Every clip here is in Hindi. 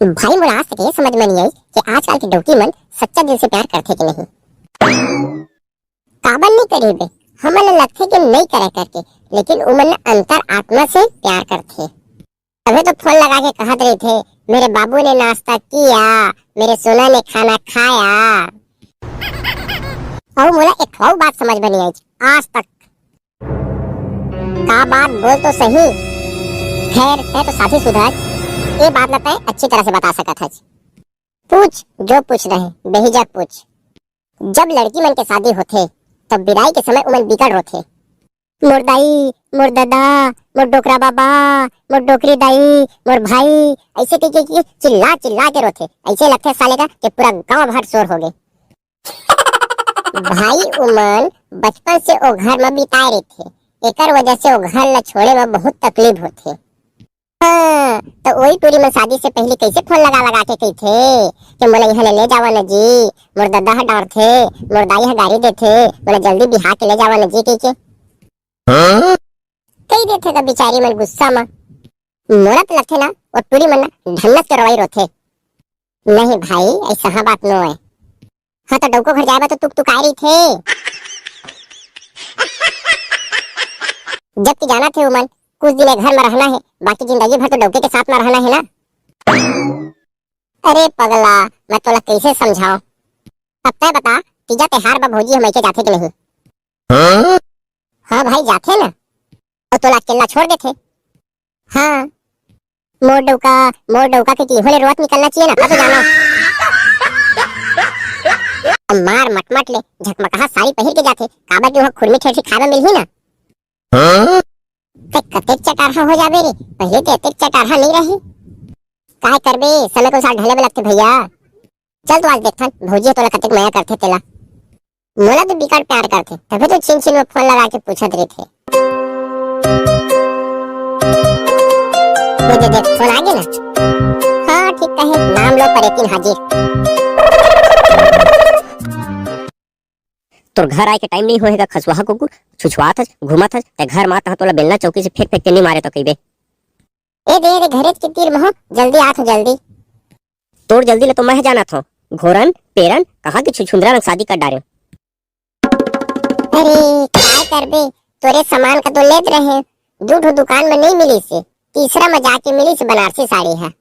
भाई मोला आज तक ये समझ में नहीं आई कि आजकल के डोकी मन सच्चा दिल से प्यार करथे कि नहीं। काबर नहीं करे बे, हमन ला लगथे कि नहीं करे करके, लेकिन उमन अंतर आत्मा से प्यार करथे। तभी तो फोन लगा के कहत रहे थे, मेरे बाबू ने नाश्ता किया, मेरे सोना ने खाना खाया। और मोला एक और बात समझ में नहीं आई आज तक। का बात बोल तो सही। खैर है तो साथी सुधार, ये बात लगता है अच्छी तरह से बता सकत है। पूछ जो पूछ रहे, बेहिजक पूछ। जब लड़की मन के शादी होथे तब विदाई के समय उमन बिगड़ होथे। मोर दाई, मोर दादा, मोर डोकरा बाबा, मोर डोकरी दाई, मोर भाई, ऐसे के चिल्ला चिल्ला के रोथे। ऐसे लगते साले का कि पूरा गांव भर शोर हो गए। भाई उमन बचपन से ओ घर में बिताए रहथे, एकर वजह से ओ घर ला छोड़े में बहुत तकलीफ होथे। हाँ, तो वही टूरी में शादी से पहले कैसे फोन लगा लगा के कहथे कि मोला यहाँ ले जावा न जी, मोर दादा ह डर थे, मोर दाई ह गाड़ी देथे, मोला जल्दी बिहार के ले जावा न जी कह के कही देथे। तो बिचारी मन गुस्सा में मोला तो लगथे ना और टूरी मन ढन्नस के रवाई रोथे। नहीं भाई, ऐसा हाँ बात नो है। हाँ तो डौको घर जाएगा तो तुक आई रही थे। जब की जाना थे उमन कुछ दिन घर में रहना है, बाकी जिंदगी भर तो डौके के साथ में रहना है ना। अरे पगला, मैं तोला कैसे समझाऊं। अब तय बता, तीजा त्योहार बा भौजी हम के जाथे कि नहीं। हाँ भाई जाथे ना, और तोला अकेला छोड़ देथे। हाँ, मोर डौका के होले रोत निकलना चाहिए ना, तो जाना। मार मटमट ले झकमकहा साड़ी पहन के जाथे, काबर की वहां खुरमी ठेठी खाना मिलही ना। कतेक चटारहा हो जाबे रे, पहले तो एतेक चटारहा नहीं रही। काय करबे, समय को साथ ढले में लगते भैया। चल तो आज देखथन भौजी तोला कतेक माया करथे तेला। मोला तो बिकट प्यार करथे, तभी तो छिन छिन में फोन लगा के पूछत रहे थे। देख फोन आ गया ना। हाँ ठीक है, नाम लो परेकिन हाजिर। तोर घर आए के टाइम नहीं होएगा, खसुआ कुकुर छुछुआत हस, घुमत हस, ते घर मात तोला बेलना चौकी से फेंक फेंक के नहीं मारे तो कहिबे। ए दे घरेज के तीर महो, जल्दी आत हो जल्दी। तोर जल्दी ले तो मैं जाना था। घोरन पेरन कहाँ की छुछुंदरा में शादी कर डारे। अरे काय करबे, तोरे सामान का तो लेत रहे, दू ठो दुकान में नहीं मिली से, तीसरा में जाके मिली से बनारसी साड़ी है।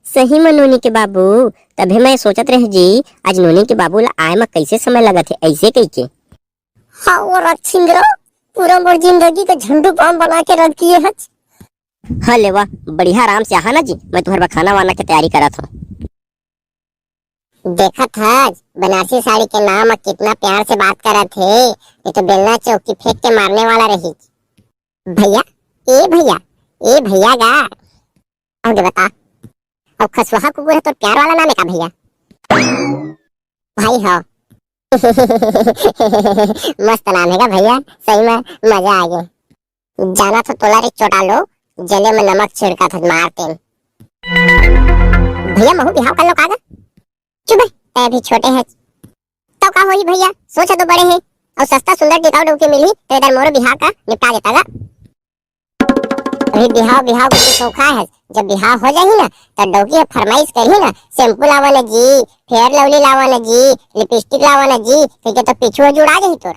सही में नोनी के बाबू, तभी मैं सोचत रहे जी आज नोनी के बाबू ला आए में कैसे समय लगत है, ऐसे कह के। हाँ और रक्षिंद्र पूरा मोर जिंदगी का झंडू बम बना के रख दिए है। हाँ ले वाह, बढ़िया आराम से आहा ना जी, मैं तुम्हारे खाना वाना की तैयारी करा था। देखा था बनारसी साड़ी के नाम में कितना प्यार से बात करा थे, ये तो बेलना चौकी फेंक के मारने वाला रही। भैया ए भैया, ए भैया गा और बता, अब खसुहा कुकुर है तो प्यार वाला नाम है का भैया? भाई हाँ। मस्त नाम है का भैया, सही में मजा आ गया। जाना तो तोला रे चोटा लो, जले में नमक छिड़का था मारते। भैया महू बिहाव कर लो कागा। चुप है, अभी छोटे हैं तो का होई भैया, सोचा तो बड़े हैं, और सस्ता सुंदर टिकाऊ डोके मिली तो इधर मोरो बिहाव का निपटा देता गा। अभी बिहाव के सौखा है, जब बिहाव हो जाही ना तो डोकी फरमाइश करही ना, शैम्पू लावा ना जी, फेयर लवली लावा ना जी, लिपस्टिक लावा ना जी, ठीक है तो पिछुआ जुड़ा जाही तोर।